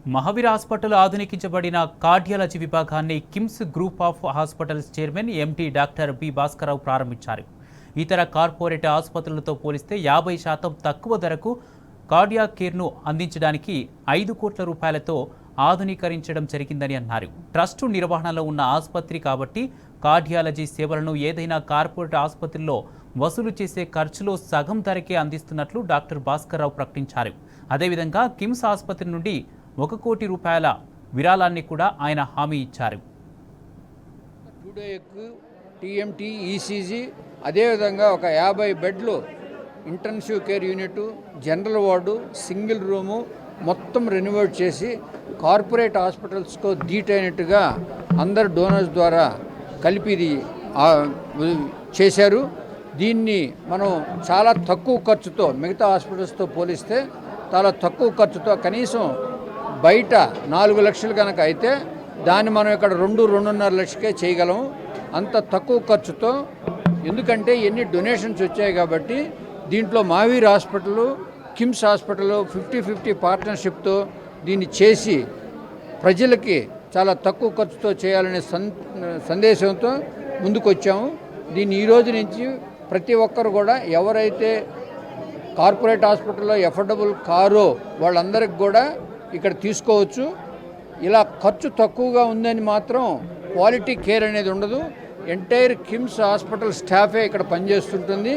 Mahavir hospital ఆధునికించబడిన cardiology విభాగాన్ని KIMS group of hospitals chairman MD doctor B Bhaskararao ప్రారంభించారు. ఇతర కార్పొరేట్ ఆసుపత్రులతో పోలిస్తే 50% తక్కువ ధరకు కార్డియాక్ కేర్ను అందించడానికి 5 కోట్ల రూపాయలతో ఆధునీకరించడం జరిగిందని అన్నారు. ట్రస్టు నిర్వహణలో ఉన్న ఆసుపత్రి కాబట్టి కార్డియాలజీ సేవలను ఏదైనా కార్పొరేట్ ఆసుపత్రిలో వసూలు చేసే ఖర్చులో సగం ధరకే అందిస్తున్నట్లు డాక్టర్ భాస్కరరావు ప్రకటించారు. అదేవిధంగా కిమ్స్ ఆసుపత్రి నుండి 1 కోటి రూపాయల విరాళాన్ని కూడా ఆయన హామీ ఇచ్చారు. టీఎంటీ, ఈసీజీ, అదేవిధంగా ఒక 50 బెడ్లు intensive care unit, general ward, single room మొత్తం రెనోవేట్ చేసి కార్పొరేట్ హాస్పిటల్స్కు ధీటైనట్టుగా అందరు డోనర్స్ ద్వారా కలిపి ఇది చేశారు. దీన్ని మనం చాలా తక్కువ ఖర్చుతో మిగతా హాస్పిటల్స్తో పోలిస్తే చాలా తక్కువ ఖర్చుతో కనీసం బయట 4 లక్షలు కనుక అయితే దాన్ని మనం ఇక్కడ 2-2.5 లక్షకే చేయగలం. అంత తక్కువ ఖర్చుతో, ఎందుకంటే ఎన్ని డొనేషన్స్ వచ్చాయి కాబట్టి దీంట్లో మహావీర్ హాస్పిటల్, కిమ్స్ హాస్పిటల్ 50-50 పార్ట్నర్షిప్తో దీన్ని చేసి ప్రజలకి చాలా తక్కువ ఖర్చుతో చేయాలనే సందేశంతో ముందుకొచ్చాము. దీన్ని ఈ రోజు నుంచి ప్రతి ఒక్కరు కూడా ఎవరైతే కార్పొరేట్ హాస్పిటల్లో ఎఫోర్డబుల్ కారో వాళ్ళందరికి కూడా ఇక్కడ తీసుకోవచ్చు. ఇలా ఖర్చు తక్కువగా ఉందని మాత్రం క్వాలిటీ కేర్ అనేది ఉండదు. ఎంటైర్ కిమ్స్ హాస్పిటల్ స్టాఫే ఇక్కడ పనిచేస్తుంటుంది.